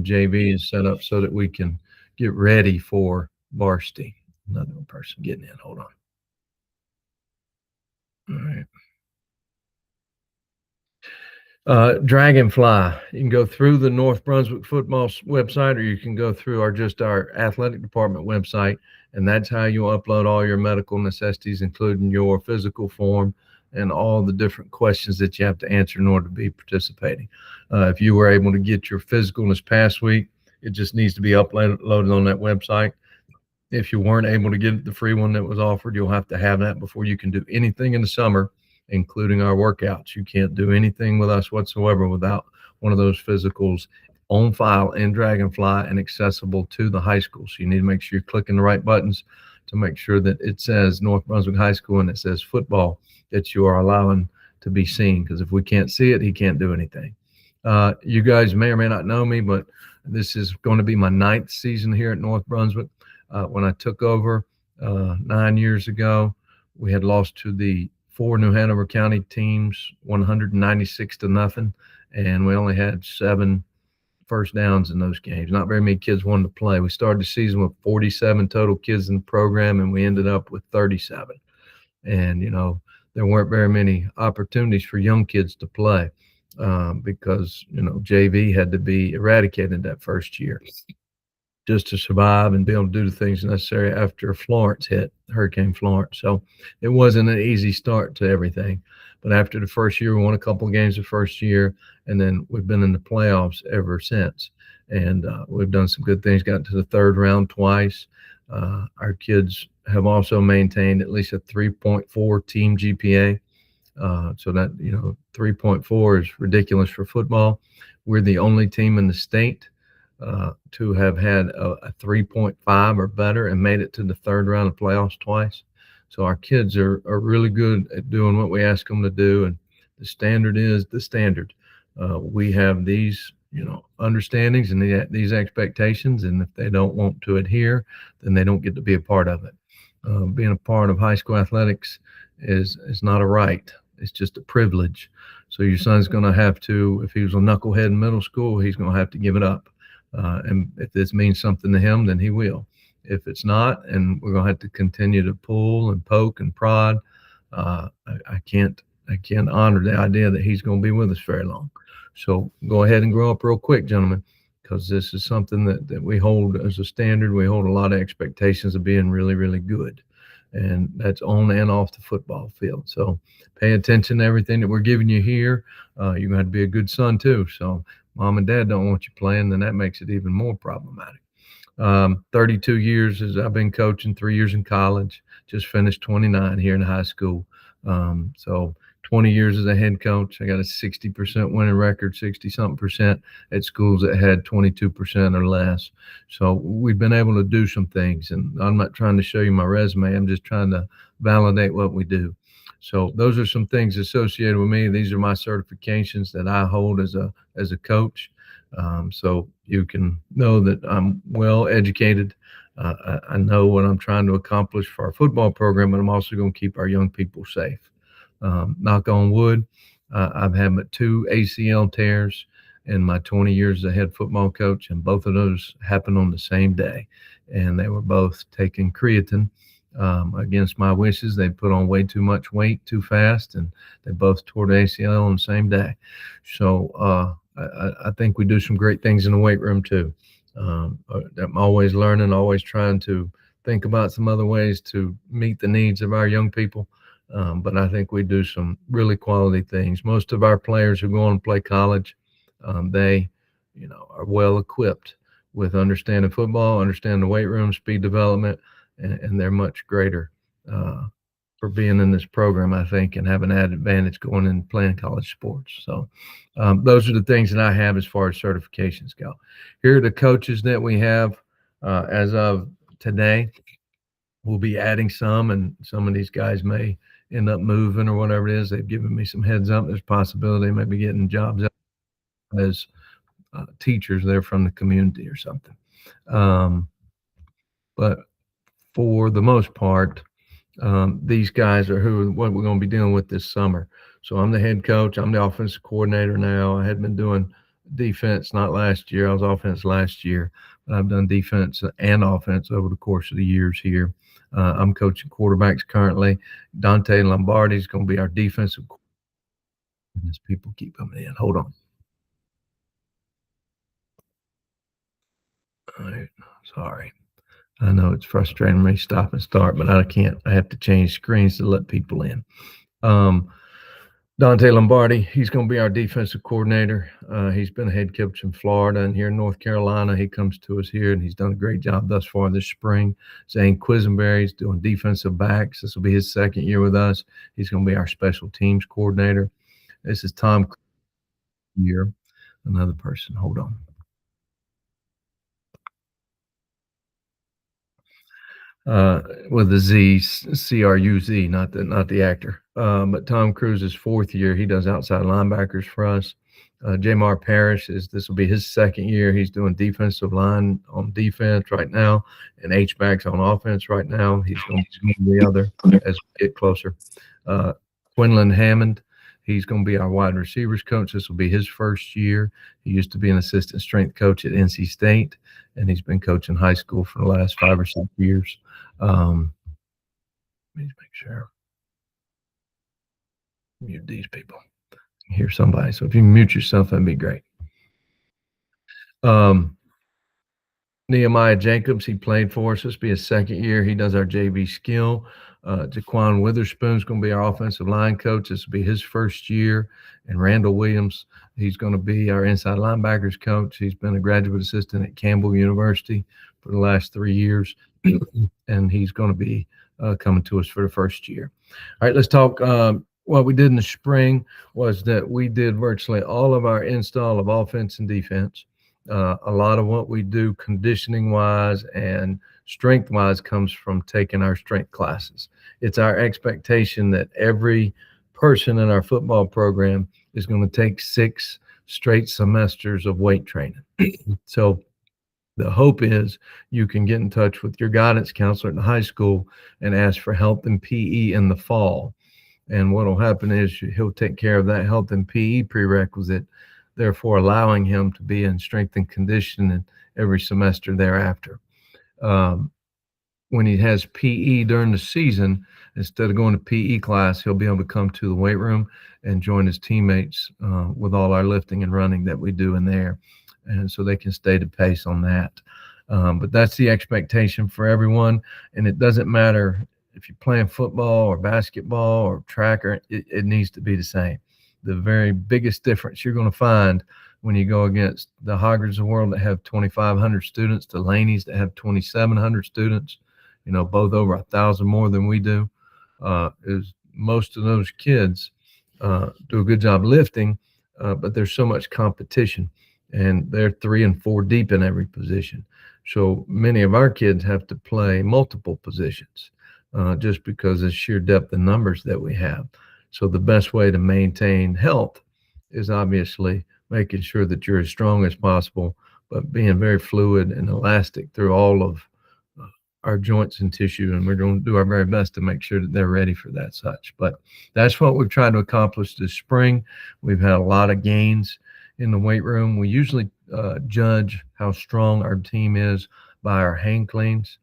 JV is set up so that we can get ready for varsity. Another person getting in. Hold on. All right. Dragonfly. You can go through the North Brunswick football website, or you can go through our athletic department website, and that's how you'll upload all your medical necessities, including your physical form and all the different questions that you have to answer in order to be participating. If you were able to get your physical this past week, it just needs to be uploaded on that website. If you weren't able to get the free one that was offered, you'll have to have that before you can do anything in the summer, including our workouts. You can't do anything with us whatsoever without one of those physicals on file in Dragonfly and accessible to the high school. So you need to make sure you're clicking the right buttons to make sure that it says North Brunswick High School and it says football, that you are allowing to be seen. Because if we can't see it, he can't do anything. You guys may or may not know me, but this is going to be my 9th season here at North Brunswick. When I took over 9 years ago, we had lost to the 4 New Hanover County teams 196-0, and we only had 7 first downs in those games. Not very many kids wanted to play. We started the season with 47 total kids in the program, and we ended up with 37. And, there weren't very many opportunities for young kids to play because, JV had to be eradicated that first year just to survive and be able to do the things necessary after Florence hit, Hurricane Florence. So it wasn't an easy start to everything. But after the first year, we won a couple of games the first year, and then we've been in the playoffs ever since. And we've done some good things, got to the third round twice. Our kids have also maintained at least a 3.4 team GPA. So that, 3.4 is ridiculous for football. We're the only team in the state to have had a 3.5 or better and made it to the third round of playoffs twice. So our kids are really good at doing what we ask them to do. And the standard is the standard. We have these, understandings and these expectations. And if they don't want to adhere, then they don't get to be a part of it. Being a part of high school athletics is not a right. It's just a privilege. So your son's going to have to, if he was a knucklehead in middle school, he's going to have to give it up. And if this means something to him, then he will. If it's not, and we're going to have to continue to pull and poke and prod, I can't honor the idea that he's going to be with us very long. So go ahead and grow up real quick, gentlemen, because this is something that we hold as a standard. We hold a lot of expectations of being really, really good. And that's on and off the football field. So pay attention to everything that we're giving you here. You're going to have to be a good son too. So mom and dad don't want you playing, then that makes it even more problematic. 32 years as I've been coaching, 3 years in college, just finished 29 here in high school. So 20 years as a head coach. I got a 60% winning record, 60-something% at schools that had 22% or less. So we've been able to do some things, and I'm not trying to show you my resume. I'm just trying to validate what we do. So those are some things associated with me. These are my certifications that I hold as a coach. So you can know that I'm well educated. I know what I'm trying to accomplish for our football program, but I'm also going to keep our young people safe. Knock on wood, I've had 2 ACL tears in my 20 years as a head football coach, and both of those happened on the same day. And they were both taking creatine against my wishes. They put on way too much weight too fast, and they both tore the ACL on the same day. So I think we do some great things in the weight room too. I'm always learning, always trying to think about some other ways to meet the needs of our young people. But I think we do some really quality things. Most of our players who go on to play college, they, are well equipped with understanding football, understanding the weight room, speed development, and they're much greater for being in this program, I think, and have an added advantage going and playing college sports. So those are the things that I have as far as certifications go. Here are the coaches that we have as of today. We'll be adding some, and some of these guys may end up moving or whatever it is. They've given me some heads up. There's a possibility they may be getting jobs as teachers. They're from the community or something. But for the most part, these guys are what we're going to be dealing with this summer. So I'm the head coach. I'm the offensive coordinator now. I had been doing defense, not last year. I was offense last year, but I've done defense and offense over the course of the years here. I'm coaching quarterbacks currently. Dante Lombardi is going to be our defensive. As people keep coming in, hold on. All right, sorry. I know it's frustrating me stop and start, but I can't. I have to change screens to let people in. Um, Dante Lombardi, he's going to be our defensive coordinator. He's been a head coach in Florida and here in North Carolina. He comes to us here, and he's done a great job thus far this spring. Zane Quisenberry's doing defensive backs. This will be his second year with us. He's going to be our special teams coordinator. This is Tom here, another person. Hold on. With the Z, Cruz, not the actor. But Tom Cruise's fourth year, he does outside linebackers for us. Jamar Parrish this will be his second year. He's doing defensive line on defense right now, and H backs on offense right now. He's going to be the other as we get closer. Quinlan Hammond, he's going to be our wide receivers coach. This will be his first year. He used to be an assistant strength coach at NC State, and he's been coaching high school for the last 5 or 6 years. Let me make sure. Mute these people. Hear somebody. So if you mute yourself, that'd be great. Nehemiah Jacobs, he played for us. This will be his second year. He does our JV skill. Jaquan Witherspoon's going to be our offensive line coach. This will be his first year. And Randall Williams, he's going to be our inside linebackers coach. He's been a graduate assistant at Campbell University for the last 3 years. And he's going to be coming to us for the first year. All right, let's talk. What we did in the spring was that we did virtually all of our install of offense and defense. A lot of what we do conditioning wise and strength wise comes from taking our strength classes. It's our expectation that every person in our football program is going to take 6 straight semesters of weight training. So the hope is you can get in touch with your guidance counselor at the high school and ask for health and PE in the fall. And what will happen is he'll take care of that health and PE prerequisite, therefore allowing him to be in strength and conditioning every semester thereafter. When he has PE during the season, instead of going to PE class, he'll be able to come to the weight room and join his teammates with all our lifting and running that we do in there. And so they can stay to pace on that. But that's the expectation for everyone. And it doesn't matter if you're playing football or basketball or track, it needs to be the same. The very biggest difference you're going to find when you go against the Hoggards of the world that have 2,500 students, the Laney's that have 2,700 students, both over 1,000 more than we do, is most of those kids do a good job lifting, but there's so much competition, and they're 3 and 4 deep in every position. So many of our kids have to play multiple positions just because of sheer depth and numbers that we have. So the best way to maintain health is obviously making sure that you're as strong as possible, but being very fluid and elastic through all of our joints and tissue. And we're going to do our very best to make sure that they're ready for that such. But that's what we've tried to accomplish this spring. We've had a lot of gains in the weight room. We usually judge how strong our team is by our hang cleans.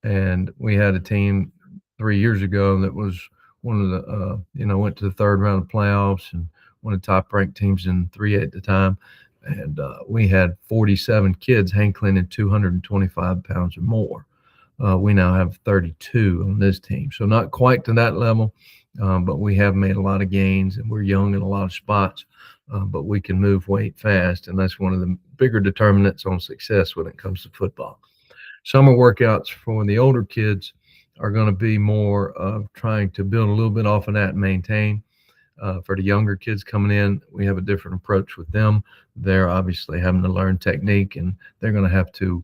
And we had a team 3 years ago that was one of the, went to the third round of playoffs and one of the top ranked teams in 3A at the time. And we had 47 kids hang cleaning 225 pounds or more. We now have 32 on this team. So not quite to that level, but we have made a lot of gains, and we're young in a lot of spots, but we can move weight fast. And that's one of the bigger determinants on success when it comes to football. Summer workouts for the older kids are going to be more of trying to build a little bit off of that and maintain. For the younger kids coming in, we have a different approach with them. They're obviously having to learn technique, and they're going to have to,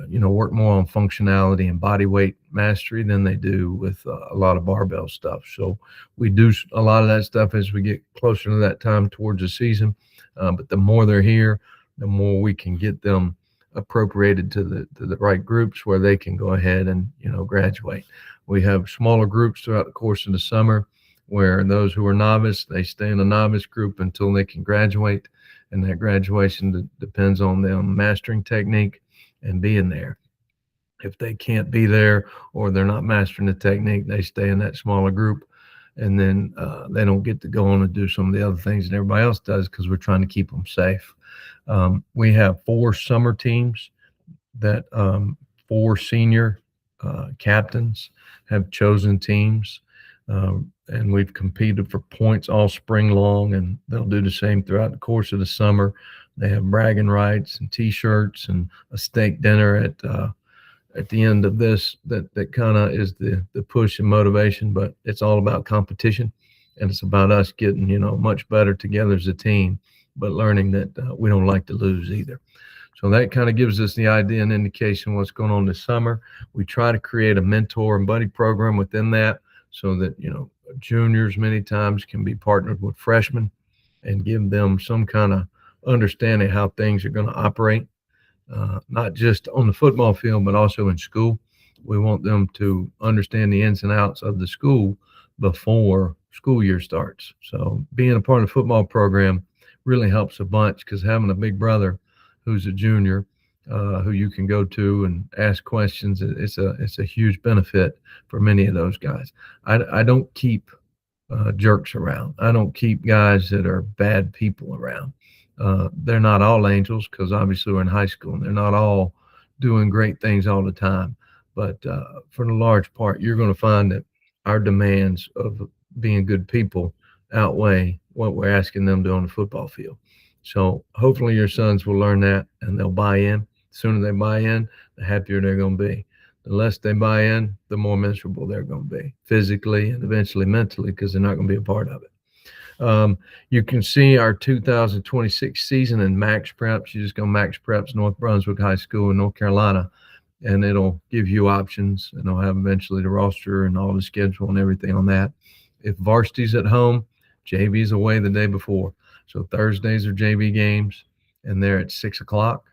work more on functionality and body weight mastery than they do with a lot of barbell stuff. So we do a lot of that stuff as we get closer to that time towards the season. But the more they're here, the more we can get them appropriated to the right groups where they can go ahead and, graduate. We have smaller groups throughout the course of the summer where those who are novice, they stay in the novice group until they can graduate. and that graduation depends on them mastering technique and being there. If they can't be there or they're not mastering the technique, they stay in that smaller group, and then they don't get to go on and do some of the other things that everybody else does because we're trying to keep them safe. We have 4 summer teams that 4 senior captains have chosen teams, and we've competed for points all spring long, and they'll do the same throughout the course of the summer. They have bragging rights and T-shirts and a steak dinner at the end of this that kind of is the push and motivation, but it's all about competition, and it's about us getting much better together as a team, but learning that we don't like to lose either. So that kind of gives us the idea and indication what's going on this summer. We try to create a mentor and buddy program within that so that juniors many times can be partnered with freshmen and give them some kind of understanding how things are going to operate. Not just on the football field, but also in school. We want them to understand the ins and outs of the school before school year starts. So being a part of the football program really helps a bunch, because having a big brother who's a junior, who you can go to and ask questions, it's a huge benefit for many of those guys. I don't keep jerks around. I don't keep guys that are bad people around. They're not all angels, because obviously we're in high school and they're not all doing great things all the time. But for the large part, you're going to find that our demands of being good people outweigh what we're asking them to do on the football field. So hopefully your sons will learn that and they'll buy in. The sooner they buy in, the happier they're going to be. The less they buy in, the more miserable they're going to be physically and eventually mentally, because they're not going to be a part of it. You can see our 2026 season in Max Preps. You just go Max Preps, North Brunswick High School in North Carolina, and it'll give you options, and they'll have eventually the roster and all the schedule and everything on that. If varsity's at home, JV's away the day before. So Thursdays are JV games, and they're at 6 o'clock,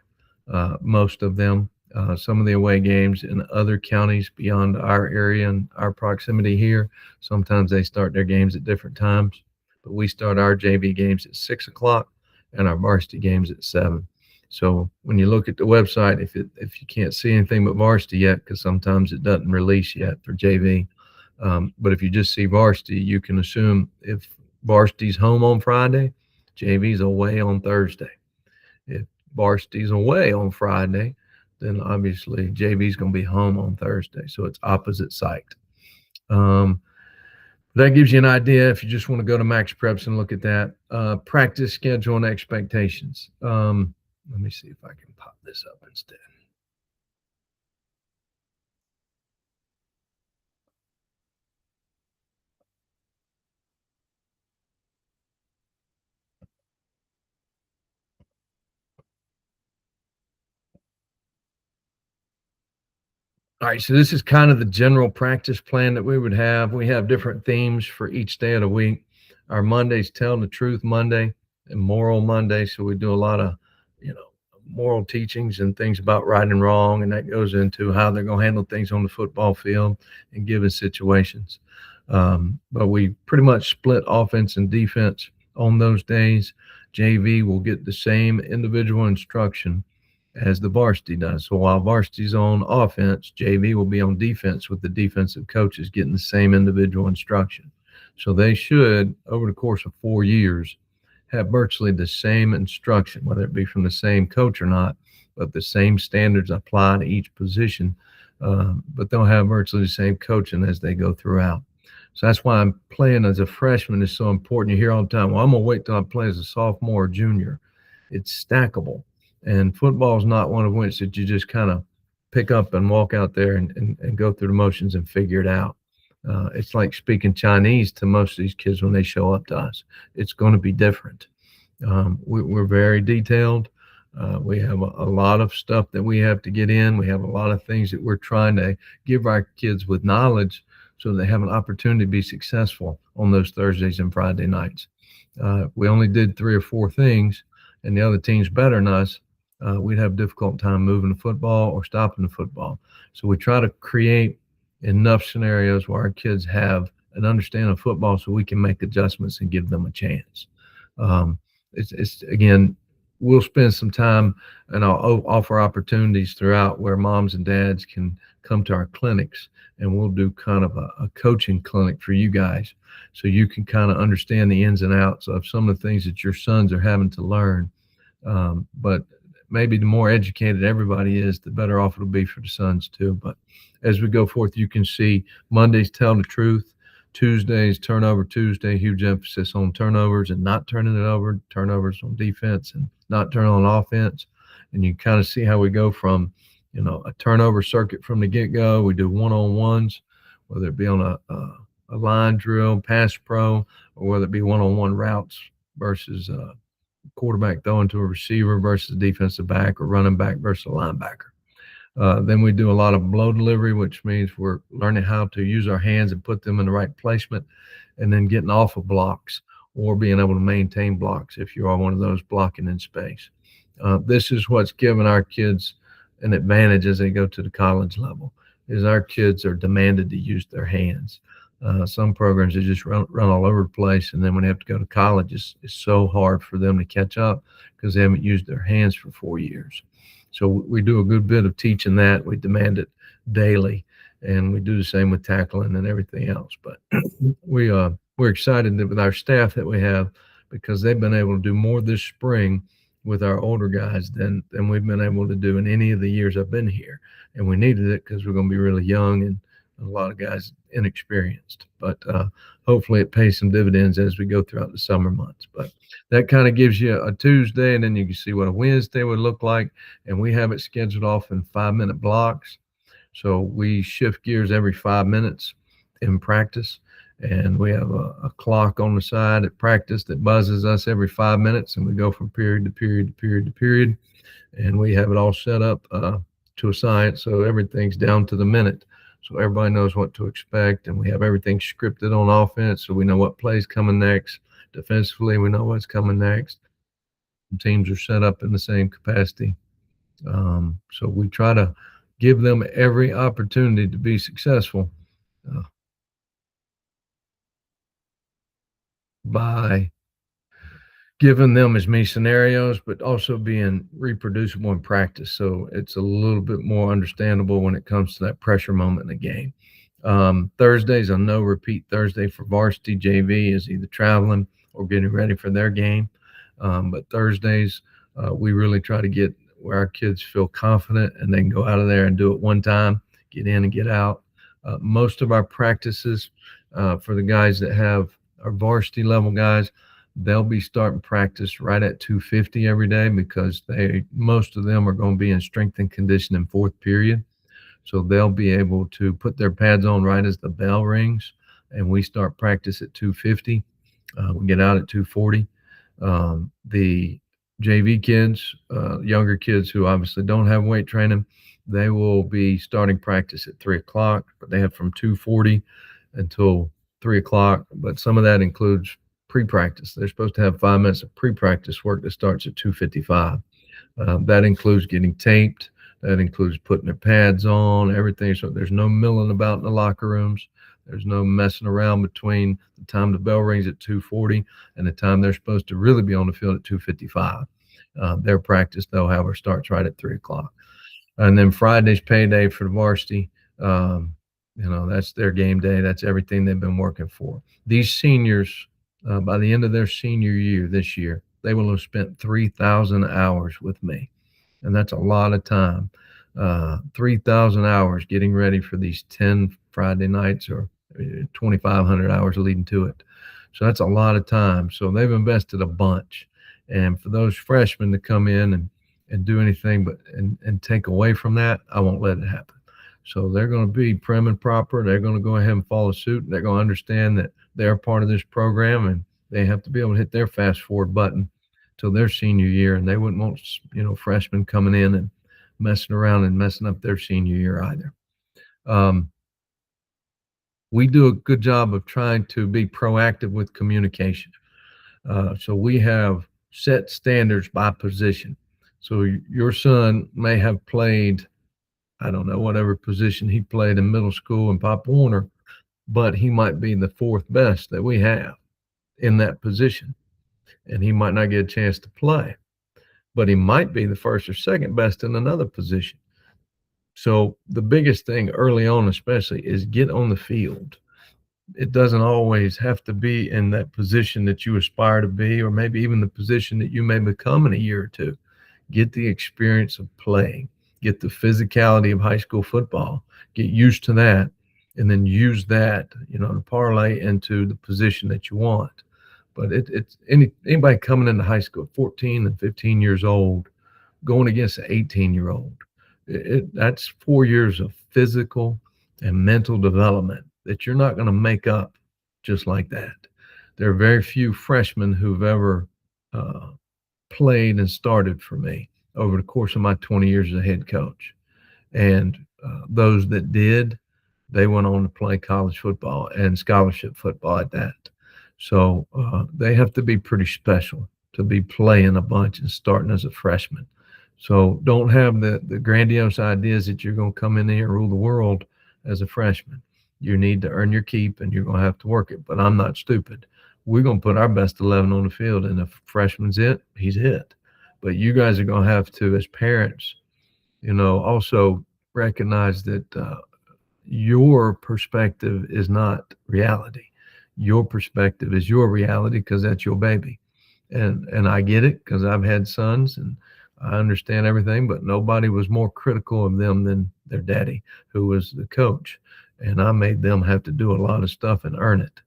most of them. Some of the away games in other counties beyond our area and our proximity here, sometimes they start their games at different times. But we start our JV games at 6 o'clock and our varsity games at 7. So when you look at the website, if you can't see anything but varsity yet, because sometimes it doesn't release yet for JV, but if you just see varsity, you can assume if varsity's home on Friday, JV's away on Thursday. If varsity's away on Friday, then obviously JV's going to be home on Thursday. So it's opposite site. That gives you an idea if you just want to go to Max Preps and look at that. Practice schedule and expectations. Let me see if I can pop this up instead. All right, so this is kind of the general practice plan that we would have. We have different themes for each day of the week. Our Monday's Telling the Truth Monday and Moral Monday. So we do a lot of, moral teachings and things about right and wrong, and that goes into how they're going to handle things on the football field in given situations. But we pretty much split offense and defense on those days. JV will get the same individual instruction as the varsity does. So while varsity's on offense, JV will be on defense, with the defensive coaches getting the same individual instruction. So they should, over the course of 4 years, have virtually the same instruction, whether it be from the same coach or not, but the same standards apply to each position. But they'll have virtually the same coaching as they go throughout. So that's why I'm playing as a freshman is so important. You hear all the time, well, I'm going to wait till I play as a sophomore or junior. It's stackable. And football is not one of which that you just kind of pick up and walk out there and go through the motions and figure it out. It's like speaking Chinese to most of these kids when they show up to us. It's going to be different. We're very detailed. We have a lot of stuff that we have to get in. We have a lot of things that we're trying to give our kids with knowledge so they have an opportunity to be successful on those Thursdays and Friday nights. We only did 3 or 4 things, and the other team's better than us. We'd have a difficult time moving the football or stopping the football. So we try to create enough scenarios where our kids have an understanding of football so we can make adjustments and give them a chance. It's again, we'll spend some time, and I'll offer opportunities throughout where moms and dads can come to our clinics, and we'll do kind of a coaching clinic for you guys so you can kind of understand the ins and outs of some of the things that your sons are having to learn. But maybe the more educated everybody is, the better off it'll be for the sons too. But as we go forth, you can see Mondays tell the truth. Tuesdays, turnover Tuesday, huge emphasis on turnovers and not turning it over, turnovers on defense and not turning on offense. And you kind of see how we go from, a turnover circuit from the get-go. We do one-on-ones, whether it be on a line drill, pass pro, or whether it be one-on-one routes versus quarterback throwing to a receiver versus defensive back, or running back versus a linebacker. Then we do a lot of blow delivery, which means we're learning how to use our hands and put them in the right placement, and then getting off of blocks or being able to maintain blocks if you are one of those blocking in space. This is what's given our kids an advantage as they go to the college level, is our kids are demanded to use their hands. Some programs, they just run all over the place, and then when they have to go to college, it's so hard for them to catch up because they haven't used their hands for 4 years. So we do a good bit of teaching that. We demand it daily, and we do the same with tackling and everything else. But we're excited with our staff that we have, because they've been able to do more this spring with our older guys than we've been able to do in any of the years I've been here. And we needed it because we're going to be really young and a lot of guys inexperienced. But hopefully it pays some dividends as we go throughout the summer months. But that kind of gives you a Tuesday, and then you can see what a Wednesday would look like. And we have it scheduled off in 5-minute blocks. So we shift gears every 5 minutes in practice. And we have a clock on the side at practice that buzzes us every 5 minutes, and we go from period to period to period to period. And we have it all set up to a science, so everything's down to the minute. So everybody knows what to expect, and we have everything scripted on offense, so we know what play's coming next. Defensively, we know what's coming next. Teams are set up in the same capacity. So we try to give them every opportunity to be successful by giving them as many scenarios, but also being reproducible in practice. So it's a little bit more understandable when it comes to that pressure moment in the game. Thursday's a no repeat Thursday for varsity. JV is either traveling or getting ready for their game. But Thursdays, we really try to get where our kids feel confident and they can go out of there and do it one time, get in and get out. Most of our practices for the guys that have our varsity level guys, they'll be starting practice right at 2:50 every day, because most of them are going to be in strength and conditioning fourth period. So they'll be able to put their pads on right as the bell rings, and we start practice at 2:50. We get out at 2:40. The JV kids, younger kids who obviously don't have weight training, they will be starting practice at 3:00, but they have from 2:40 until 3:00. But some of that includes pre-practice. They're supposed to have 5 minutes of pre-practice work that starts at 2:55. That includes getting taped. That includes putting their pads on, everything. So there's no milling about in the locker rooms. There's no messing around between the time the bell rings at 2:40 and the time they're supposed to really be on the field at 2:55. Their practice, they'll have, starts right at 3:00. And then Friday's payday for the varsity. That's their game day. That's everything they've been working for. These seniors, by the end of their senior year this year, they will have spent 3,000 hours with me. And that's a lot of time. 3,000 hours getting ready for these 10 Friday nights, or 2,500 hours leading to it. So that's a lot of time. So they've invested a bunch. And for those freshmen to come in and do anything but and take away from that, I won't let it happen. So they're going to be prim and proper. They're going to go ahead and follow suit. They're going to understand that they're part of this program, and they have to be able to hit their fast forward button till their senior year. And they wouldn't want, freshmen coming in and messing around and messing up their senior year either. We do a good job of trying to be proactive with communication. So we have set standards by position. So your son may have played, I don't know, whatever position he played in middle school in Pop Warner, but he might be the fourth best that we have in that position, and he might not get a chance to play. but he might be the first or second best in another position. So the biggest thing early on, especially, is get on the field. It doesn't always have to be in that position that you aspire to be, or maybe even the position that you may become in a year or two. Get the experience of playing, get the physicality of high school football, get used to that, and then use that, to parlay into the position that you want. But it's anybody coming into high school at 14 and 15 years old, going against an 18-year-old. That's 4 years of physical and mental development that you're not going to make up just like that. There are very few freshmen who've ever played and started for me over the course of my 20 years as a head coach. And those that did, they went on to play college football and scholarship football at that. So they have to be pretty special to be playing a bunch and starting as a freshman. So don't have the grandiose ideas that you're going to come in here and rule the world as a freshman. You need to earn your keep, and you're going to have to work it. But I'm not stupid. We're going to put our best 11 on the field, and if freshman's it, he's it. But you guys are going to have to, as parents, also recognize that your perspective is not reality. Your perspective is your reality because that's your baby. And I get it because I've had sons and I understand everything, but nobody was more critical of them than their daddy, who was the coach. And I made them have to do a lot of stuff and earn it.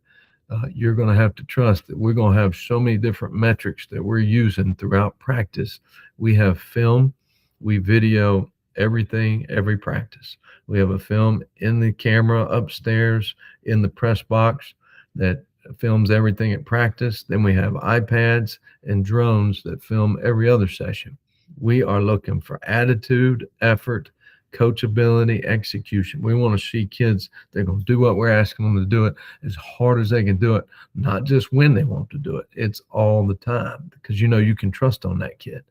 You're going to have to trust that we're going to have so many different metrics that we're using throughout practice. We have film, we video everything, every practice. We have a film in the camera upstairs in the press box that films everything at practice. Then we have iPads and drones that film every other session. We are looking for attitude, effort, coachability, execution. We want to see kids that are going to do what we're asking them to do it as hard as they can do it, not just when they want to do it. It's all the time because you can trust on that kid.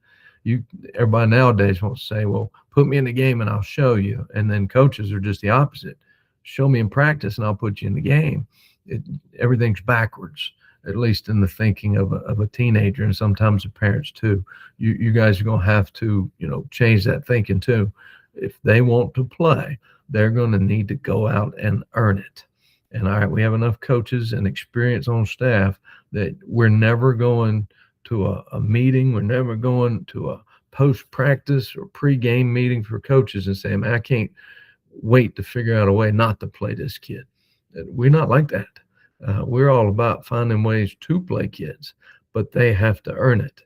Everybody nowadays wants to say, well, put me in the game and I'll show you. And then coaches are just the opposite. Show me in practice and I'll put you in the game. Everything's backwards, at least in the thinking of a teenager and sometimes the parents too. You guys are going to have to, change that thinking too. If they want to play, they're going to need to go out and earn it. And all right, we have enough coaches and experience on staff that we're never going to a meeting. We're never going to a post-practice or pre-game meeting for coaches and say, man, I can't wait to figure out a way not to play this kid. We're not like that. We're all about finding ways to play kids, but they have to earn it.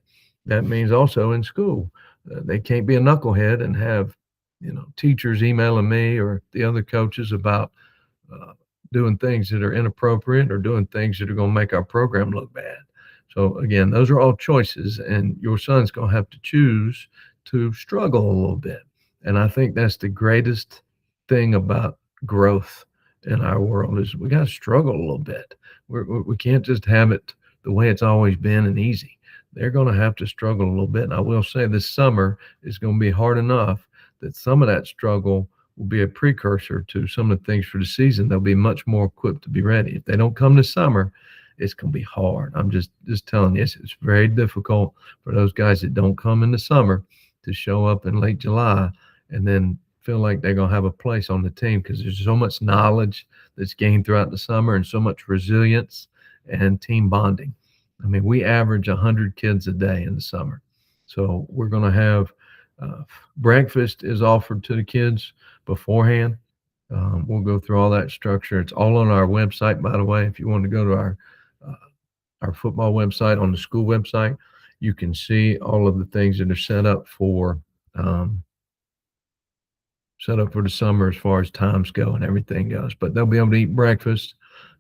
That means also in school, they can't be a knucklehead and have, teachers emailing me or the other coaches about doing things that are inappropriate or doing things that are going to make our program look bad. So again, those are all choices, and your son's going to have to choose to struggle a little bit. And I think that's the greatest thing about growth in our world is we got to struggle a little bit. We can't just have it the way it's always been and easy. They're going to have to struggle a little bit. And I will say this summer is going to be hard enough that some of that struggle will be a precursor to some of the things for the season. They'll be much more equipped to be ready. If they don't come this summer, it's going to be hard. I'm just telling you, it's very difficult for those guys that don't come in the summer to show up in late July and then feel like they're going to have a place on the team because there's so much knowledge that's gained throughout the summer and so much resilience and team bonding. I mean, we average 100 kids a day in the summer. So we're going to have breakfast is offered to the kids beforehand. We'll go through all that structure. It's all on our website, by the way. If you want to go to our football website on the school website, you can see all of the things that are set up for the summer as far as times go and everything goes. But they'll be able to eat breakfast.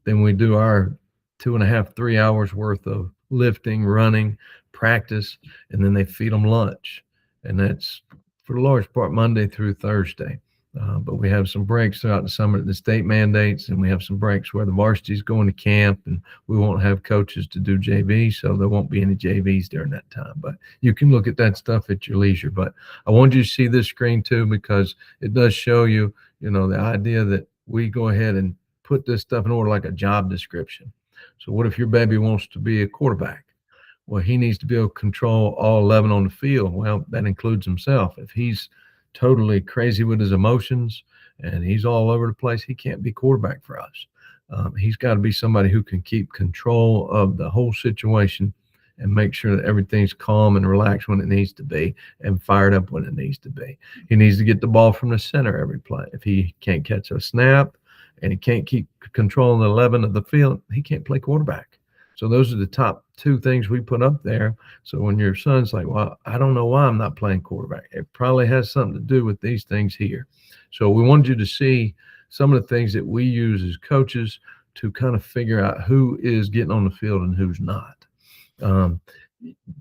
Then we do our 2.5, 3 hours worth of lifting, running, practice, and then they feed them lunch. And that's for the large part Monday through Thursday. But we have some breaks throughout the summer that the state mandates, and we have some breaks where the varsity's going to camp, and we won't have coaches to do JV, so there won't be any JVs during that time. But you can look at that stuff at your leisure. But I want you to see this screen too, because it does show you, the idea that we go ahead and put this stuff in order like a job description. So what if your baby wants to be a quarterback? Well, he needs to be able to control all 11 on the field. Well, that includes himself. If he's totally crazy with his emotions and he's all over the place, he can't be quarterback for us. He's got to be somebody who can keep control of the whole situation and make sure that everything's calm and relaxed when it needs to be and fired up when it needs to be. He needs to get the ball from the center every play. If he can't catch a snap and he can't keep controlling the 11 of the field, he can't play quarterback. So those are the top two things we put up there. So when your son's like, well, I don't know why I'm not playing quarterback, it probably has something to do with these things here. So we wanted you to see some of the things that we use as coaches to kind of figure out who is getting on the field and who's not. Um,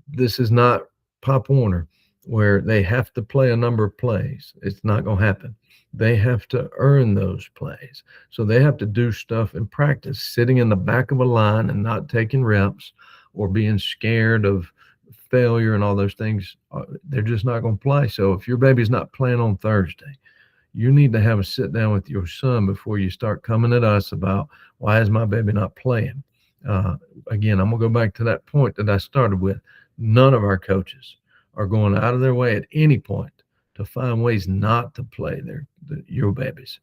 this is not Pop Warner where they have to play a number of plays. It's not going to happen. They have to earn those plays. So they have to do stuff in practice, sitting in the back of a line and not taking reps or being scared of failure and all those things. They're just not going to play. So if your baby's not playing on Thursday, you need to have a sit down with your son before you start coming at us about why is my baby not playing. Again, I'm going to go back to that point that I started with. None of our coaches are going out of their way at any point to find ways not to play your babies.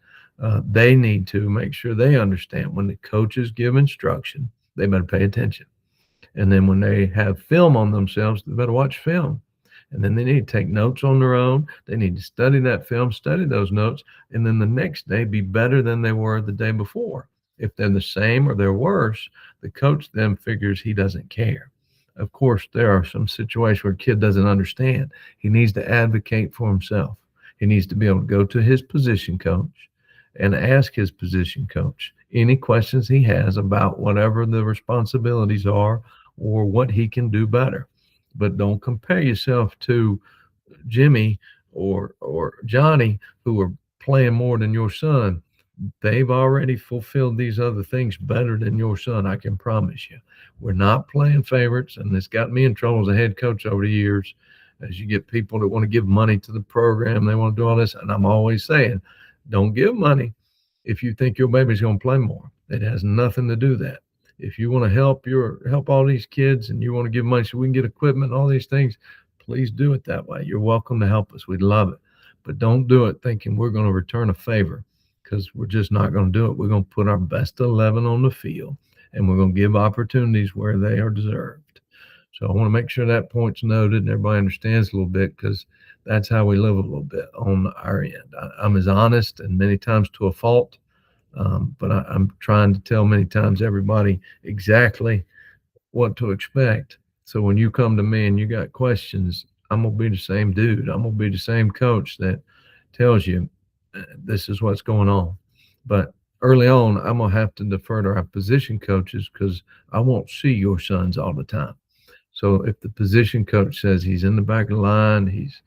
They need to make sure they understand when the coaches give instruction, they better pay attention. And then when they have film on themselves, they better watch film. And then they need to take notes on their own. They need to study that film, study those notes, and then the next day be better than they were the day before. If they're the same or they're worse, the coach then figures he doesn't care. Of course, there are some situations where a kid doesn't understand. He needs to advocate for himself. He needs to be able to go to his position coach and ask his position coach any questions he has about whatever the responsibilities are or what he can do better. But don't compare yourself to Jimmy or Johnny, who are playing more than your son. They've already fulfilled these other things better than your son, I can promise you. We're not playing favorites, and it's got me in trouble as a head coach over the years. As you get people that want to give money to the program, they want to do all this, and I'm always saying, don't give money if you think your baby's going to play more. It has nothing to do with that. If you want to help all these kids and you want to give money so we can get equipment and all these things, please do it that way. You're welcome to help us. We'd love it. But don't do it thinking we're going to return a favor, because we're just not going to do it. We're going to put our best 11 on the field, and we're going to give opportunities where they are deserved. So I want to make sure that point's noted and everybody understands a little bit, because that's how we live a little bit on our end. I'm as honest and many times to a fault, but I'm trying to tell many times everybody exactly what to expect. So when you come to me and you got questions, I'm going to be the same dude. I'm going to be the same coach that tells you this is what's going on. But early on, I'm going to have to defer to our position coaches, because I won't see your sons all the time. So if the position coach says he's in the back of the line, he's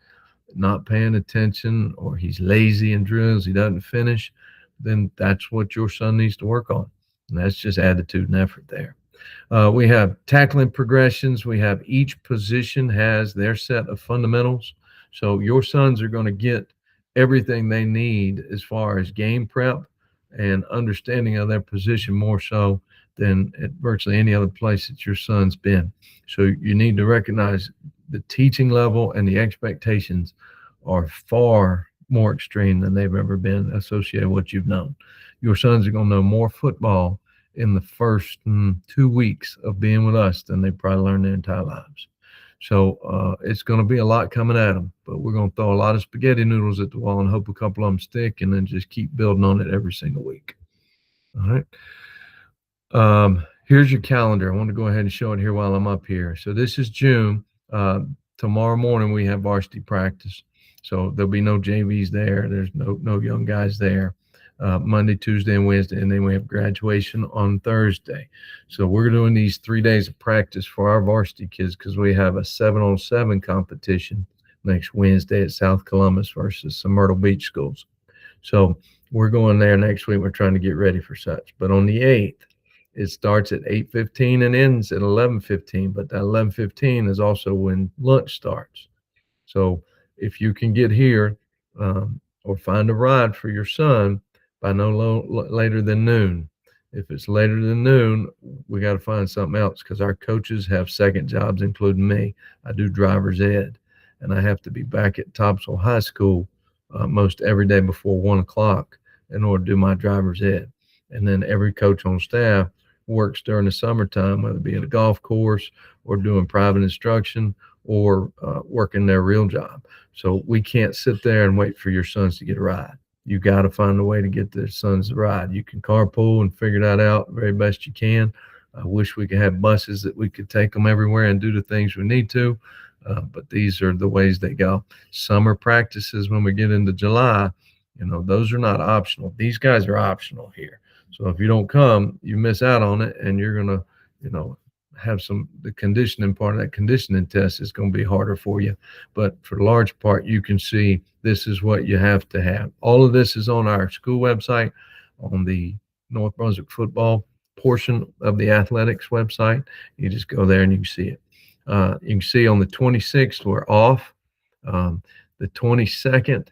not paying attention, or he's lazy in drills, he doesn't finish, then that's what your son needs to work on. And that's just attitude and effort there. We have tackling progressions. We have each position has their set of fundamentals. So your sons are going to get everything they need as far as game prep and understanding of their position, more so than at virtually any other place that your son's been. So you need to recognize the teaching level and the expectations are far more extreme than they've ever been associated with what you've known. Your sons are going to know more football in the first 2 weeks of being with us than they probably learned their entire lives. So it's going to be a lot coming at them, but we're going to throw a lot of spaghetti noodles at the wall and hope a couple of them stick, and then just keep building on it every single week. All right. Here's your calendar. I want to go ahead and show it here while I'm up here. So this is June. Tomorrow morning we have varsity practice. So there'll be no JVs there. There's no young guys there. Monday, Tuesday, and Wednesday, and then we have graduation on Thursday. So we're doing these 3 days of practice for our varsity kids, because we have a 7-on-7 competition next Wednesday at South Columbus versus some Myrtle Beach schools. So we're going there next week. We're trying to get ready for such. But on the 8th, it starts at 8:15 and ends at 11:15. But that 11:15 is also when lunch starts. So if you can get here or find a ride for your son by no later than noon, If it's later than noon, we got to find something else because our coaches have second jobs, including me. I do driver's ed, and I have to be back at Topsail High School most every day before 1 o'clock in order to do my driver's ed. And then every coach on staff works during the summertime, whether it be at a golf course or doing private instruction or working their real job. So we can't sit there and wait for your sons to get a ride. You got to find a way to get their sons to ride. You can carpool and figure that out the very best you can. I wish we could have buses that we could take them everywhere and do the things we need to, but these are the ways they go. Summer practices when we get into July, those are not optional. These guys are optional here. So if you don't come, you miss out on it, and you're going to, have the conditioning part of that conditioning test is going to be harder for you. But for the large part, you can see this is what you have to have. All of this is on our school website, on the North Brunswick football portion of the athletics website. You just go there and you can see it. You can see on the 26th, we're off. The 22nd,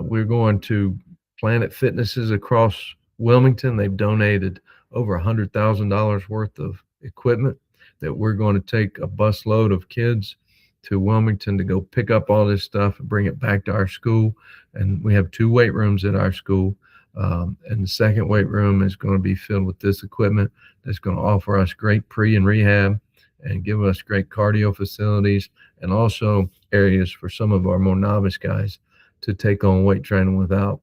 we're going to Planet Fitnesses across Wilmington. They've donated over $100,000 worth of equipment that we're going to take a bus load of kids to Wilmington to go pick up all this stuff and bring it back to our school. And we have 2 weight rooms at our school. And the second weight room is going to be filled with this equipment that's going to offer us great pre and rehab and give us great cardio facilities, and also areas for some of our more novice guys to take on weight training without,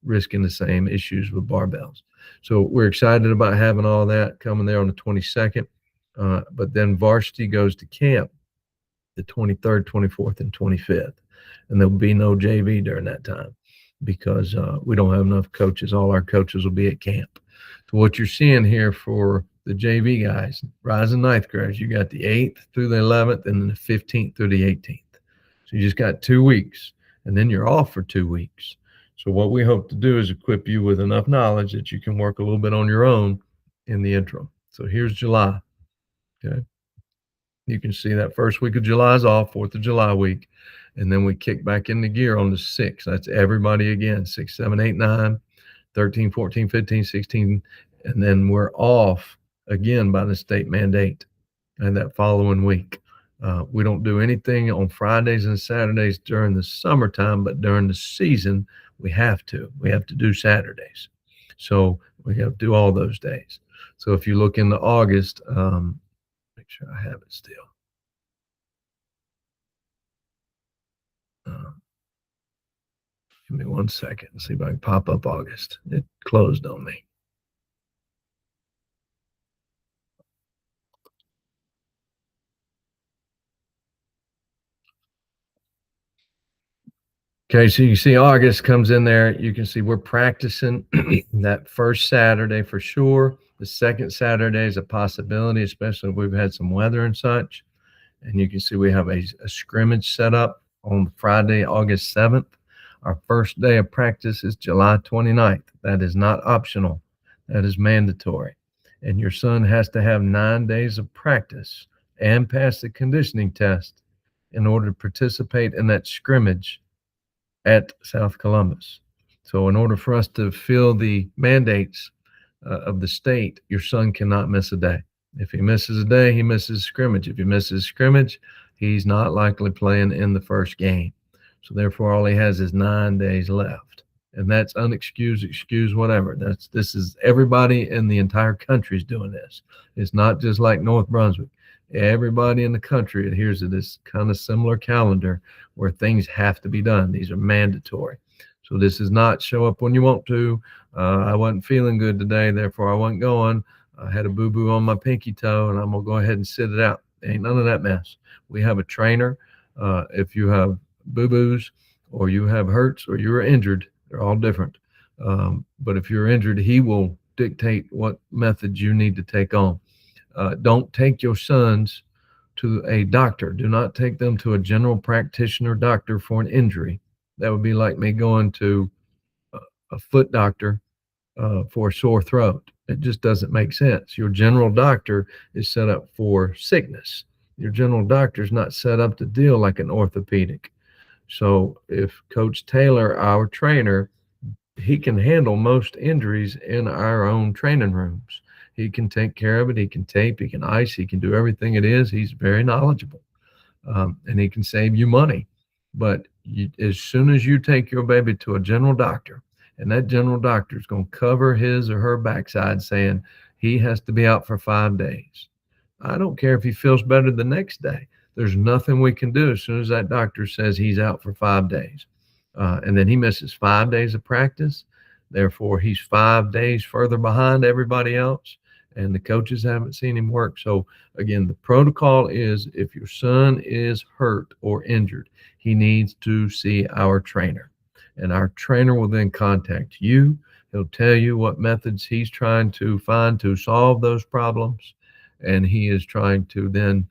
risking the same issues with barbells. So we're excited about having all that coming there on the 22nd. But then varsity goes to camp the 23rd, 24th, and 25th. And there'll be no JV during that time because we don't have enough coaches. All our coaches will be at camp. So what you're seeing here for the JV guys, rising ninth graders, you got the 8th through the 11th and then the 15th through the 18th. So you just got 2 weeks, and then you're off for 2 weeks. So what we hope to do is equip you with enough knowledge that you can work a little bit on your own in the interim. So here's July. Okay. You can see that first week of July is off, 4th of July week. And then we kick back into gear on the 6th. That's everybody again, 6, 7, 8, 9, 13, 14, 15, 16. And then we're off again by the state mandate and that following week. We don't do anything on Fridays and Saturdays during the summertime, but during the season, we have to do Saturdays. So we have to do all those days. So if you look into August, make sure I have it still. Give me 1 second and see if I can pop up August. It closed on me. Okay, so you see August comes in there. You can see we're practicing that first Saturday for sure. The second Saturday is a possibility, especially if we've had some weather and such. And you can see we have a scrimmage set up on Friday, August 7th. Our first day of practice is July 29th. That is not optional. That is mandatory. And your son has to have 9 days of practice and pass the conditioning test in order to participate in that scrimmage at South Columbus. So in order for us to fill the mandates of the state, your son cannot miss a day. If he misses a day, he misses scrimmage. If he misses scrimmage, he's not likely playing in the first game. So therefore, all he has is 9 days left. And that's unexcused, excused, whatever. This is everybody in the entire country is doing this. It's not just like North Brunswick. Everybody in the country adheres to this kind of similar calendar where things have to be done. These are mandatory. So this is not show up when you want to. I wasn't feeling good today, therefore I wasn't going. I had a boo-boo on my pinky toe, and I'm going to go ahead and sit it out. Ain't none of that mess. We have a trainer. If you have boo-boos or you have hurts or you're injured, they're all different. But if you're injured, he will dictate what methods you need to take on. Don't take your sons to a doctor. Do not take them to a general practitioner doctor for an injury. That would be like me going to a foot doctor for a sore throat. It just doesn't make sense. Your general doctor is set up for sickness. Your general doctor is not set up to deal like an orthopedic. So if Coach Taylor, our trainer, he can handle most injuries in our own training rooms. He can take care of it. He can tape, he can ice, he can do everything it is. He's very knowledgeable, and he can save you money. But as soon as you take your baby to a general doctor, and that general doctor is going to cover his or her backside saying he has to be out for 5 days. I don't care if he feels better the next day. There's nothing we can do as soon as that doctor says he's out for 5 days. And then he misses 5 days of practice. Therefore, he's 5 days further behind everybody else, and the coaches haven't seen him work. So, again, the protocol is if your son is hurt or injured, he needs to see our trainer. And our trainer will then contact you. He'll tell you what methods he's trying to find to solve those problems. And he is trying to then,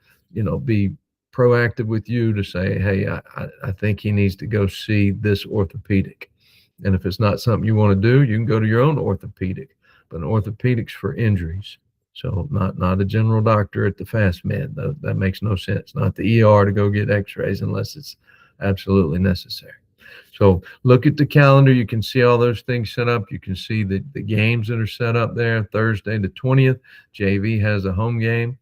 be proactive with you to say, hey, I think he needs to go see this orthopedic. And if it's not something you want to do, you can go to your own orthopedic. But an orthopedic's for injuries. So not a general doctor at the fast med. That makes no sense. Not the ER to go get x-rays unless it's absolutely necessary. So look at the calendar. You can see all those things set up. You can see the games that are set up there. Thursday the 20th, JV has a home game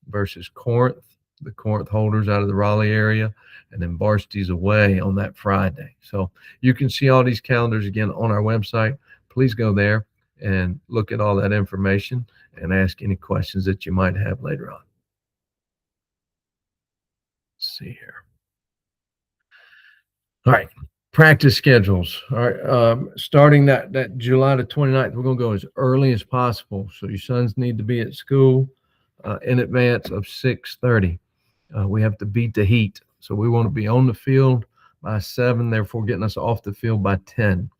versus Corinth, the Corinth holders out of the Raleigh area, and then varsity's away on that Friday. So you can see all these calendars again on our website. Please go there and look at all that information and ask any questions that you might have later on. Let's see here. All right. Practice schedules. All right. Starting that July the 29th, we're going to go as early as possible. So your sons need to be at school in advance of 6:30. We have to beat the heat. So we want to be on the field by 7, therefore getting us off the field by 10.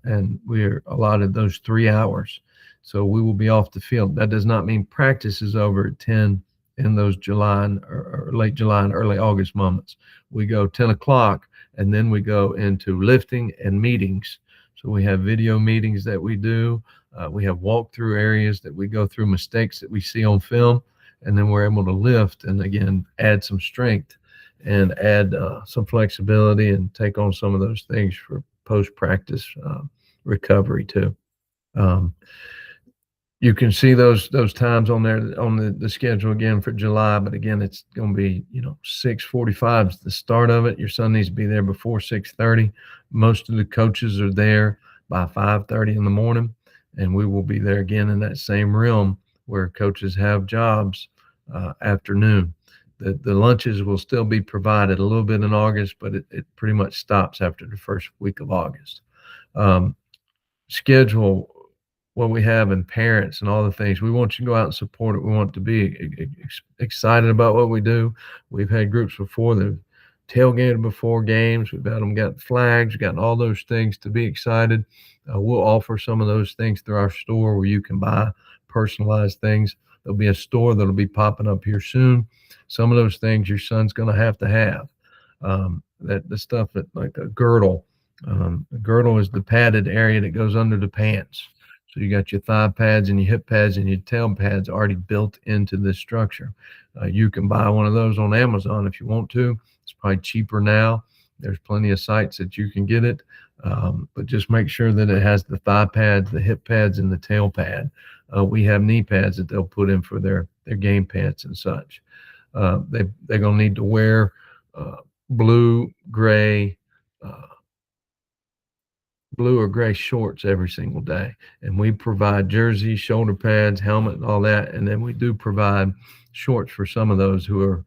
And we're allotted those 3 hours. So we will be off the field. That does not mean practice is over at 10 in those July or late July and early August moments. We go 10 o'clock, and then we go into lifting and meetings. So we have video meetings that we do. We have walkthrough areas that we go through mistakes that we see on film, and then we're able to lift and, again, add some strength and add some flexibility and take on some of those things for post-practice recovery too. You can see those times on there on the schedule again for July, but again, it's going to be 6:45 is the start of it. Your son needs to be there before 6:30. Most of the coaches are there by 5:30 in the morning, and we will be there again in that same realm where coaches have jobs afternoon. The lunches will still be provided a little bit in August, but it pretty much stops after the first week of August. Schedule what we have in parents and all the things. We want you to go out and support it. We want to be excited about what we do. We've had groups before that have tailgated before games. We've had them got flags, gotten all those things to be excited. We'll offer some of those things through our store where you can buy personalized things. There'll be a store that'll be popping up here soon. Some of those things your son's going to have. That the stuff that like a girdle. A girdle is the padded area that goes under the pants. So you got your thigh pads and your hip pads and your tail pads already built into this structure. You can buy one of those on Amazon if you want to. It's probably cheaper now. There's plenty of sites that you can get it. But just make sure that it has the thigh pads, the hip pads, and the tail pad. We have knee pads that they'll put in for their game pants and such. They're going to need to wear blue, gray, blue or gray shorts every single day. And we provide jerseys, shoulder pads, helmet, and all that. And then we do provide shorts for some of those who are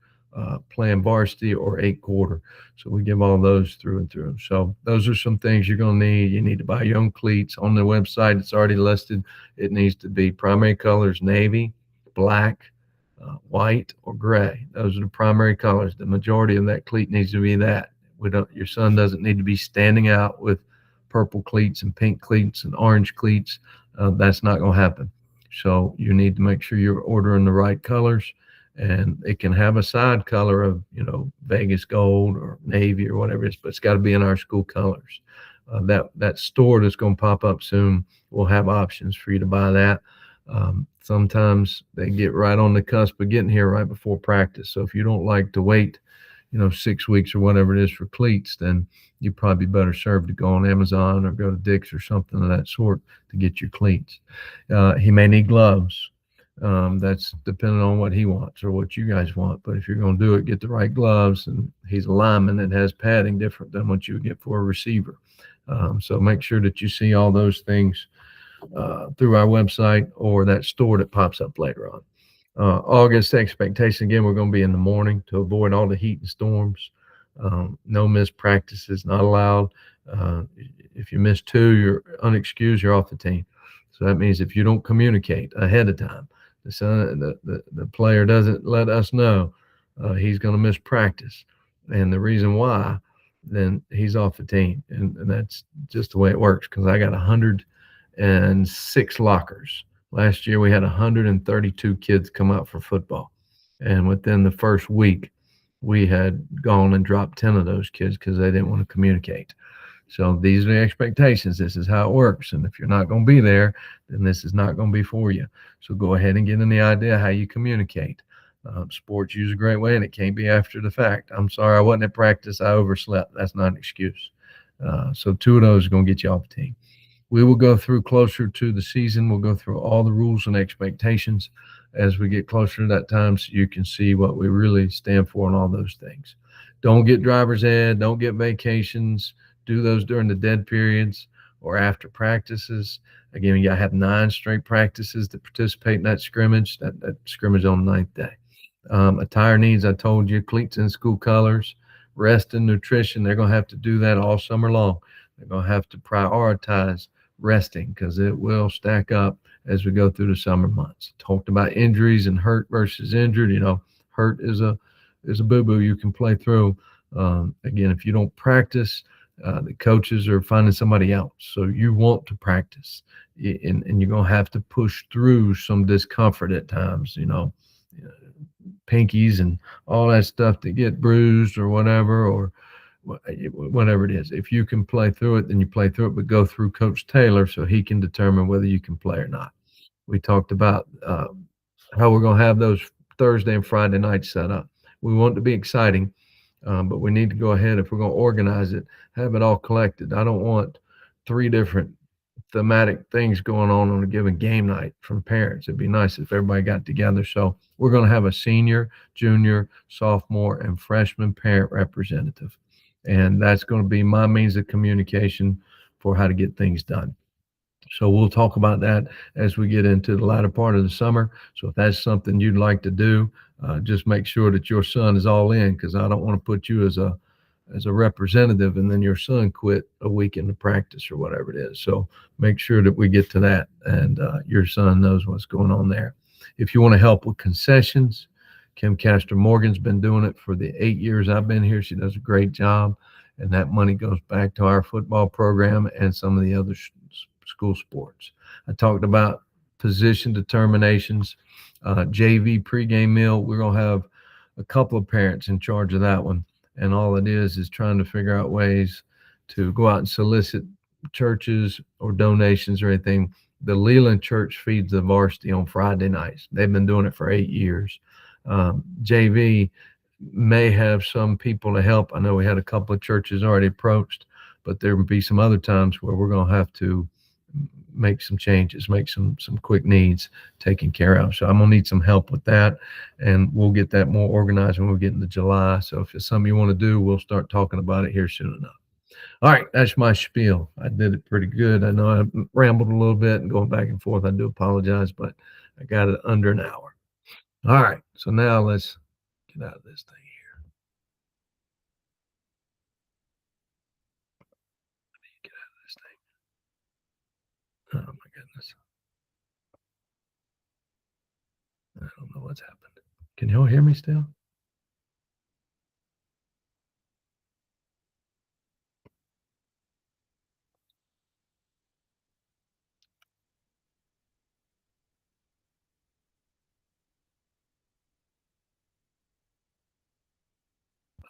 playing varsity or 8-quarter. So we give all those through and through. So those are some things you're going to need. You need to buy your own cleats. On the website, it's already listed. It needs to be primary colors, navy, black, white, or gray. Those are the primary colors. The majority of that cleat needs to be that. Your son doesn't need to be standing out with purple cleats and pink cleats and orange cleats. That's not going to happen. So you need to make sure you're ordering the right colors, and it can have a side color of, Vegas gold or navy or whatever it is, but it's got to be in our school colors. That store that's going to pop up soon will have options for you to buy that. Sometimes they get right on the cusp of getting here right before practice. So if you don't like to wait, 6 weeks or whatever it is for cleats, then you'd probably be better served to go on Amazon or go to Dick's or something of that sort to get your cleats. He may need gloves. That's depending on what he wants or what you guys want. But if you're going to do it, get the right gloves. And he's a lineman that has padding different than what you would get for a receiver. So make sure that you see all those things through our website or that store that pops up later on. August expectation, again, we're going to be in the morning to avoid all the heat and storms. No missed practices, not allowed. If you miss 2, you're unexcused, you're off the team. So that means if you don't communicate ahead of time, the player doesn't let us know he's going to miss practice and the reason why, then he's off the team. And that's just the way it works, because I got 106 lockers. Last year we had 132 kids come out for football. And within the first week, we had gone and dropped 10 of those kids because they didn't want to communicate. So these are the expectations. This is how it works. And if you're not going to be there, then this is not going to be for you. So go ahead and get in the idea how you communicate. Sports use a great way, and it can't be after the fact. I'm sorry, I wasn't at practice. I overslept. That's not an excuse. So 2 of those are going to get you off the team. We will go through closer to the season. We'll go through all the rules and expectations as we get closer to that time so you can see what we really stand for and all those things. Don't get driver's ed. Don't get vacations. Do those during the dead periods or after practices. Again, you got to have 9 straight practices to participate in that scrimmage, that scrimmage on the 9th day. Attire needs, I told you, cleats in school colors, rest and nutrition. They're going to have to do that all summer long. They're going to have to prioritize resting because it will stack up as we go through the summer months. Talked about injuries and hurt versus injured. Hurt is a boo-boo you can play through. Again, if you don't practice, the coaches are finding somebody else. So you want to practice, and you're going to have to push through some discomfort at times, pinkies and all that stuff that get bruised or whatever, or whatever it is. If you can play through it, then you play through it, but go through Coach Taylor so he can determine whether you can play or not. We talked about how we're going to have those Thursday and Friday nights set up. We want it to be exciting. But we need to go ahead, if we're going to organize it, have it all collected. I don't want 3 different thematic things going on a given game night from parents. It'd be nice if everybody got together. So we're going to have a senior, junior, sophomore, and freshman parent representative. And that's going to be my means of communication for how to get things done. So we'll talk about that as we get into the latter part of the summer. So if that's something you'd like to do, just make sure that your son is all in, because I don't want to put you as a representative and then your son quit a week into practice or whatever it is. So make sure that we get to that and your son knows what's going on there. If you want to help with concessions, Kim Castor Morgan's been doing it for the 8 years I've been here. She does a great job, and that money goes back to our football program and some of the other school sports. I talked about position determinations, JV pregame meal. We're going to have a couple of parents in charge of that one. And all it is trying to figure out ways to go out and solicit churches or donations or anything. The Leland Church feeds the varsity on Friday nights. They've been doing it for 8 years. JV may have some people to help. I know we had a couple of churches already approached, but there will be some other times where we're going to have to make some changes, make some quick needs taken care of. So I'm going to need some help with that, and we'll get that more organized when we get into July. So if it's something you want to do, we'll start talking about it here soon enough. All right, that's my spiel. I did it pretty good. I know I rambled a little bit and going back and forth. I do apologize, but I got it under an hour. All right, so now let's get out of this thing here. Get out of this thing. Oh my goodness. I don't know what's happened. Can y'all hear me still?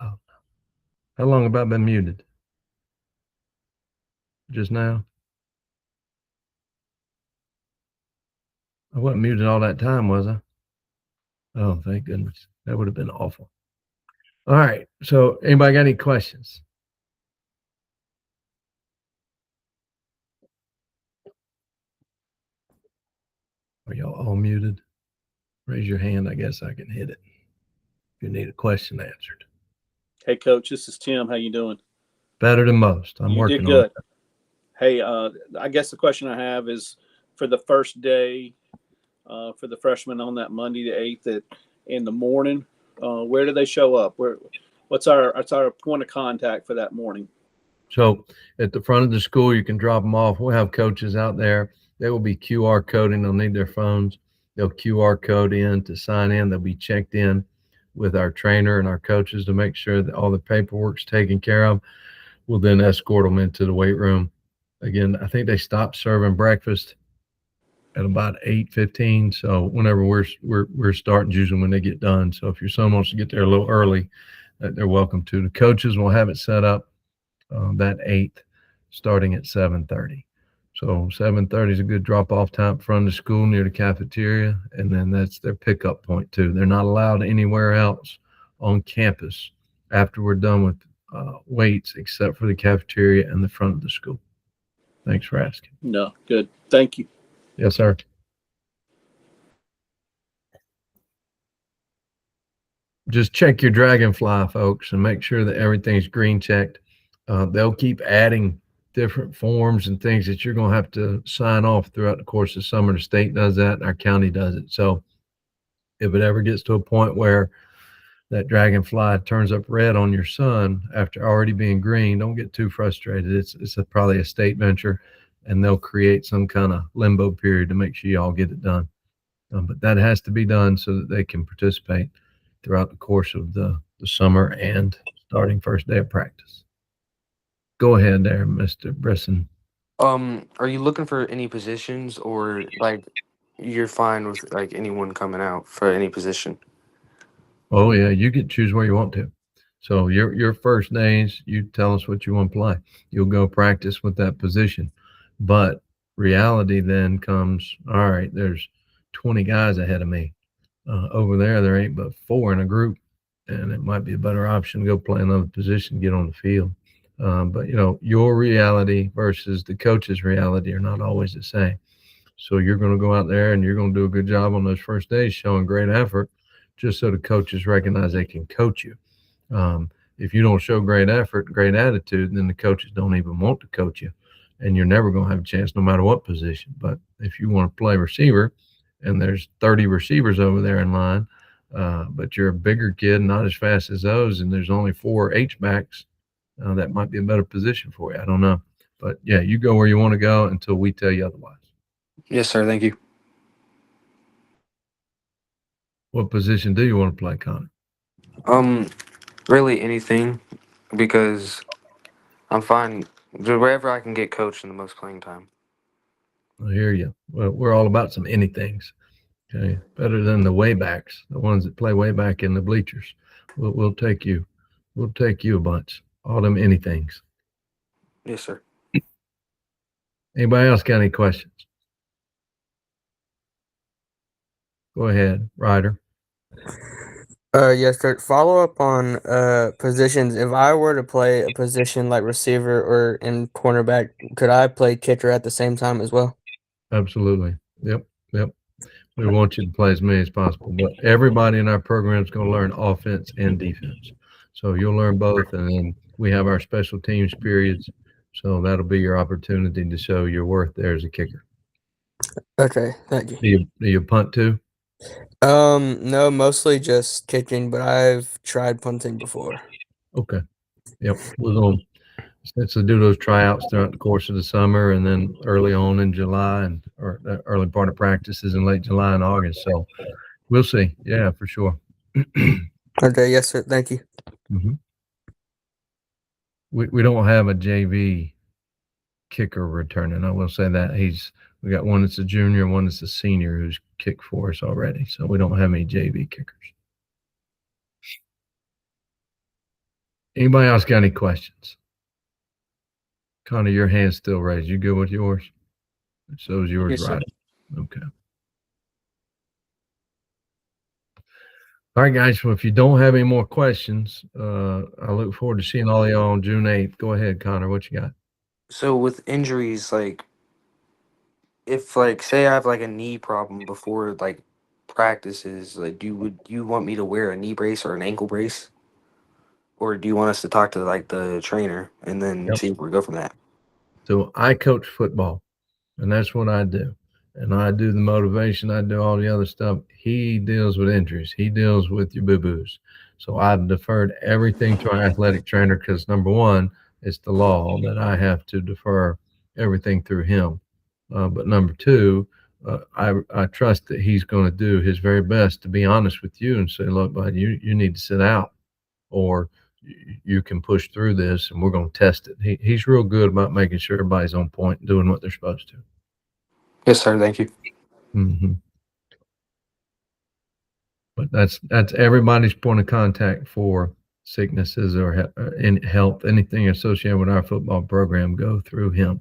Oh, how long have I been muted? Just now? I wasn't muted all that time, was I? Oh, thank goodness. That would have been awful. All right. So anybody got any questions? Are y'all all muted? Raise your hand. I guess I can hit it if you need a question answered. Hey, Coach, this is Tim. How you doing? Better than most. I'm You did working on good. Hey, I guess the question I have is for the first day for the freshmen on that Monday the 8th in the morning. Where do they show up? What's our point of contact for that morning? So at the front of the school, you can drop them off. We'll have coaches out there. They will be QR coding. They'll need their phones. They'll QR code in to sign in. They'll be checked in with our trainer and our coaches to make sure that all the paperwork's taken care of. We'll then escort them into the weight room. Again, I think they stopped serving breakfast at about 8:15. So whenever we're starting, usually when they get done. So if your son wants to get there a little early, they're welcome to. The coaches will have it set up that 8th, starting at 7:30. So 7:30 is a good drop-off time in front of the school near the cafeteria, and then that's their pickup point too. They're not allowed anywhere else on campus after we're done with weights, except for the cafeteria and the front of the school. Thanks for asking. No, good. Thank you. Yes, sir. Just check your Dragonfly, folks, and make sure that everything's green checked. They'll keep adding different forms and things that you're going to have to sign off throughout the course of summer. The state does that and our county does it. So if it ever gets to a point where that Dragonfly turns up red on your son after already being green, don't get too frustrated. It's probably a state venture, and they'll create some kind of limbo period to make sure y'all get it done. But that has to be done so that they can participate throughout the course of the summer and starting first day of practice. Go ahead there, Mr. Brisson. Are you looking for any positions, or like you're fine with like anyone coming out for any position? Oh yeah, you can choose where you want to. So your first days, you tell us what you want to play. You'll go practice with that position. But reality then comes, all right, there's 20 guys ahead of me. Over there ain't but 4 in a group, and it might be a better option to go play another position, get on the field. But your reality versus the coach's reality are not always the same. So you're going to go out there and you're going to do a good job on those first days, showing great effort, just so the coaches recognize they can coach you. If you don't show great effort, great attitude, then the coaches don't even want to coach you, and you're never going to have a chance no matter what position. But if you want to play receiver and there's 30 receivers over there in line, but you're a bigger kid, not as fast as those, and there's only 4 H-backs, that might be a better position for you. I don't know. But, yeah, you go where you want to go until we tell you otherwise. Yes, sir. Thank you. What position do you want to play, Connor? Really anything, because I'm fine wherever I can get coached in the most playing time. I hear you. Well, we're all about some anythings. Okay, better than the waybacks, the ones that play way back in the bleachers. We'll take you. We'll take you a bunch. All them anythings. Yes, sir. Anybody else got any questions? Go ahead, Ryder. Yes, sir. Follow up on positions. If I were to play a position like receiver or in cornerback, could I play kicker at the same time as well? Absolutely. Yep. We want you to play as many as possible, but everybody in our program is going to learn offense and defense. So you'll learn both, and then we have our special teams periods. So that'll be your opportunity to show your worth there as a kicker. Okay, thank you. Do you punt too? No, mostly just kicking, but I've tried punting before. Okay. Yep. We're going to do those tryouts throughout the course of the summer, and then early on in July or the early part of practices in late July and August. So we'll see. Yeah, for sure. Okay, yes, sir. Thank you. Mm-hmm. We don't have a JV kicker returning. I will say that we got one that's a junior and one that's a senior who's kicked for us already. So we don't have any JV kickers. Anybody else got any questions? Connor, your hand's still raised. You good with yours? So is yours, Yes, right? sir. Okay. All right, guys. Well, if you don't have any more questions, I look forward to seeing all of y'all on June 8th. Go ahead, Connor. What you got? So with injuries, like if like say I have like a knee problem before like practices, like would you want me to wear a knee brace or an ankle brace? Or do you want us to talk to like the trainer and then Yep. see if we go from that? So I coach football, and that's what I do. And I do the motivation. I do all the other stuff. He deals with injuries. He deals with your boo-boos. So I've deferred everything to our athletic trainer because, number one, it's the law that I have to defer everything through him. But number two, I trust that he's going to do his very best to be honest with you and say, look, bud, you need to sit out, or you can push through this and we're going to test it. He's real good about making sure everybody's on point and doing what they're supposed to. Yes, sir. Thank you. Mm-hmm. But that's everybody's point of contact for sicknesses or in health, anything associated with our football program, go through him.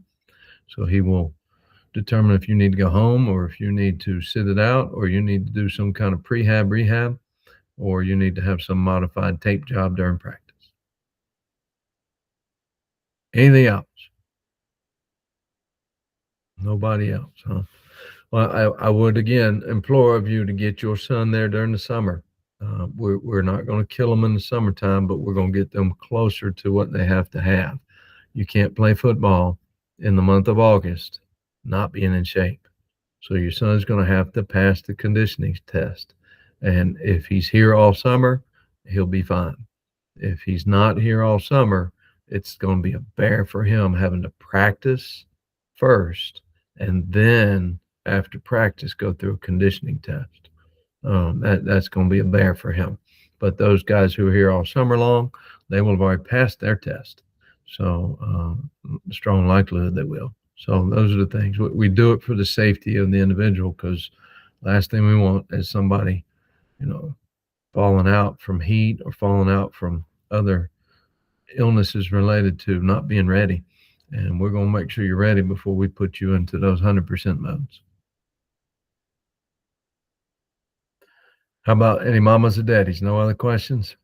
So he will determine if you need to go home or if you need to sit it out or you need to do some kind of rehab, or you need to have some modified tape job during practice. Anything else? Nobody else, huh? Well, I would again implore of you to get your son there during the summer. We're not going to kill them in the summertime, but we're going to get them closer to what they have to have. You can't play football in the month of August not being in shape. So your son's going to have to pass the conditioning test. And if he's here all summer, he'll be fine. If he's not here all summer, it's going to be a bear for him having to practice first and then after practice go through a conditioning test. That's going to be a bear for him. But those guys who are here all summer long, they will have already passed their test. So strong likelihood they will. So those are the things. We do it for the safety of the individual, because last thing we want is somebody, falling out from heat or falling out from other illnesses related to not being ready. And we're going to make sure you're ready before we put you into those 100% modes. How about any mamas or daddies? No other questions?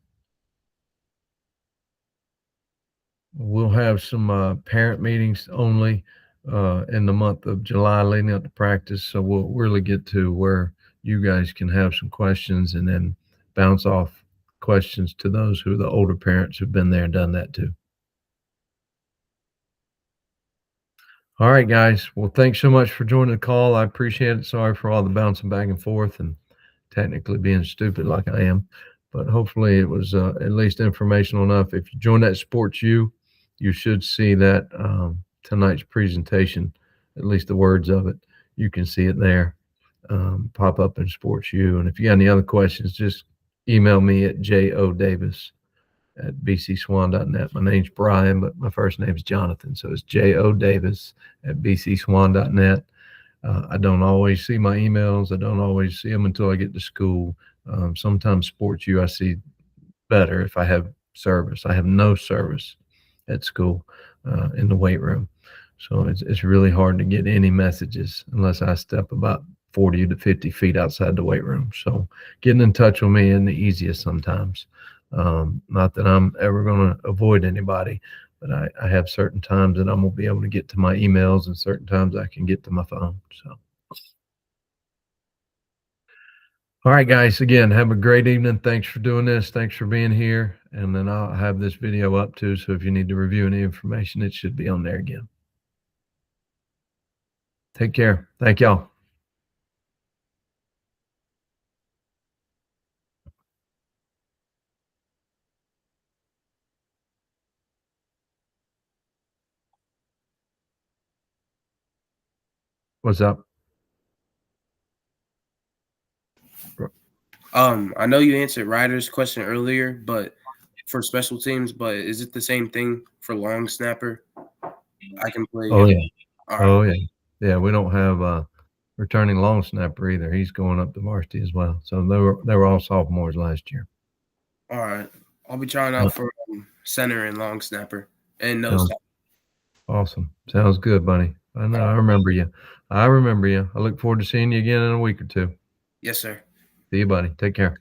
We'll have some parent meetings only in the month of July leading up to practice. So we'll really get to where you guys can have some questions and then bounce off questions to those who are the older parents who've been there and done that too. All right, guys. Well, thanks so much for joining the call. I appreciate it. Sorry for all the bouncing back and forth and technically being stupid like I am, but hopefully it was at least informational enough. If you join that Sports U, you should see that tonight's presentation, at least the words of it. You can see it there, pop up in Sports U. And if you got any other questions, just email me at jodavis@bcswan.net. My name's Brian, but my first name's Jonathan. So it's jodavis@bcswan.net. I don't always see my emails. I don't always see them until I get to school. Sometimes Sports U I see better if I have service. I have no service at school in the weight room. So it's really hard to get any messages unless I step about 40 to 50 feet outside the weight room. So getting in touch with me isn't the easiest sometimes. Not that I'm ever going to avoid anybody, but I have certain times that I'm going to be able to get to my emails and certain times I can get to my phone. So, all right, guys, again, have a great evening. Thanks for doing this. Thanks for being here. And then I'll have this video up too. So if you need to review any information, it should be on there again. Take care. Thank y'all. What's up? I know you answered Ryder's question earlier, but for special teams, but is it the same thing for long snapper? I can play. Oh yeah. All right. Oh yeah. Yeah, we don't have returning long snapper either. He's going up to varsity as well. So they were all sophomores last year. All right. I'll be trying out for center and long snapper and nose tackle. Awesome. Sounds good, buddy. I know. I remember you. I look forward to seeing you again in a week or two. Yes, sir. See you, buddy. Take care.